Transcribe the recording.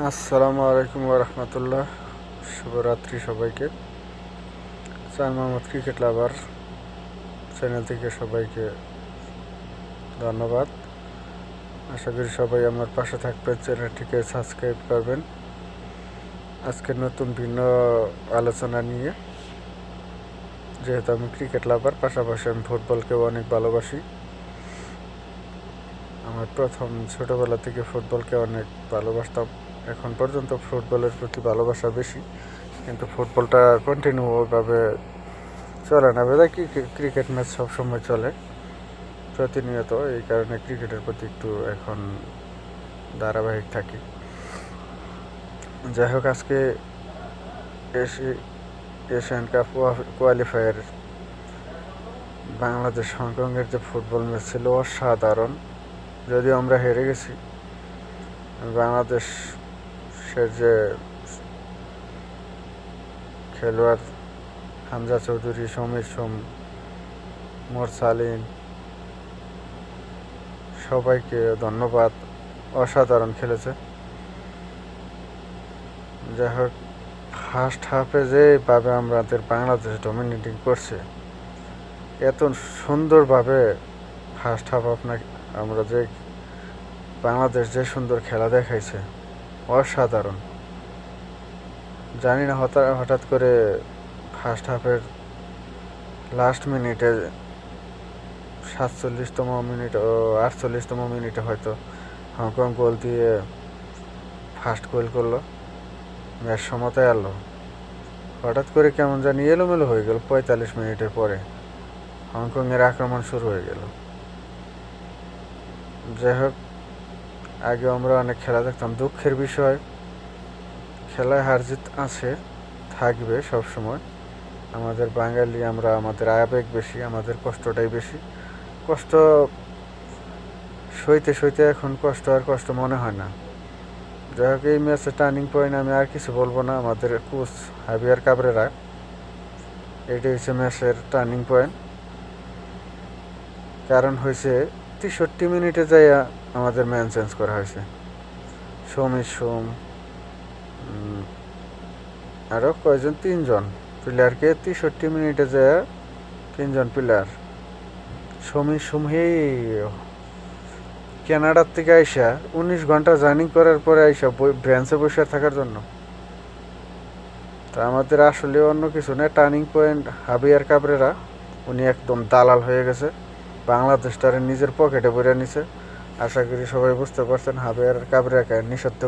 আসসালামু আলাইকুম ওয়া রাহমাতুল্লাহ। শুভরাত্রি সবাইকে। চার মোহাম্মদ ক্রিকেট লাভার চ্যানেল থেকে সবাইকে ধন্যবাদ। আশা করি সবাই আমার পাশে থাকবেন, চ্যানেলটিকে সাবস্ক্রাইব করবেন। আজকে নতুন ভিন্ন আলোচনা নিয়ে, যেহেতু আমি ক্রিকেট লাভার, পাশাপাশি আমি ফুটবলকেও অনেক ভালোবাসি। আমার প্রথম ছোটোবেলা থেকে ফুটবলকে অনেক ভালোবাসতাম। এখন পর্যন্ত ফুটবলের প্রতি ভালোবাসা বেশি, কিন্তু ফুটবলটা কন্টিনিউভাবে চলে না, বেদা ক্রিকেট ম্যাচ সবসময় চলে প্রতিনিয়ত। এই কারণে ক্রিকেটের প্রতি একটু এখন ধারাবাহিক থাকি। যাই হোক, আজকে এশিয়ান কাপ কোয়ালিফায়ার বাংলাদেশ হংকংয়ের যে ফুটবল ম্যাচ ছিল অসাধারণ। যদিও আমরা হেরে গেছি, বাংলাদেশের যে খেলোয়াড় হামজা চৌধুরী, সমীর সোম, মোরসালিন, সবাইকে ধন্যবাদ। অসাধারণ খেলেছে। যাই হোক, ফার্স্ট হাফে যেভাবে আমাদের বাংলাদেশ ডমিনেটিং করছে, এত সুন্দরভাবে ফার্স্ট হাফ আমরা যে বাংলাদেশ যে সুন্দর খেলা দেখাইছে, অসাধারণ। জানি না হঠাৎ করে ফার্স্ট হাফের লাস্ট মিনিটে 47তম মিনিট ও 48তম মিনিটে হয়তো হংকং গোল দিয়ে ফার্স্ট গোল করলো, ম্যাচ সমতায় আনলো। হঠাৎ করে কেমন জানি এলোমেলো হয়ে গেল। 45 মিনিটের পরে হংকংয়ের আক্রমণ শুরু হয়ে গেল। যাই হোক, আগে আমরা অনেক খেলা দেখতাম। দুঃখের বিষয়, খেলায় হার জিত আছে, থাকবে সবসময়। আমাদের বাঙালি, আমাদের আবেগ বেশি, আমাদের কষ্টটাই বেশি। কষ্ট সইতে সইতে এখন কষ্ট মনে হয় না। যাই হোক, এই ম্যাচে টার্নিং পয়েন্ট আমি আর কিছু বলবো না। আমাদের কোচ হাবিয়ার কাবরেরা, এটাই হচ্ছে ম্যাচের টার্নিং পয়েন্ট। কারণ হয়েছে 63 মিনিটে যাইয়া আমাদের ম্যান চেঞ্জ করা হয়েছে। সমীর সোম আরও কয়জন, 3জন প্লেয়ারকে 63 মিনিটে যাইয়া 3জন প্লেয়ার। সমীর সোম কানাডার থেকে আইসা 19 ঘন্টা জার্নি করার পরে আইসা ব্রেঞ্চে বসে থাকার জন্য। তা আমাদের আসলে অন্য কিছু না, টার্নিং পয়েন্ট হাবিয়ার কাবরেরা। উনি একদম দালাল হয়ে গেছে, বাংলাদেশটারে নিজের পকেটে ভরে নিছে। আশা করি সবাই বুঝতে পারছেন হাবিয়ার কাবরেরাকে নিষিদ্ধ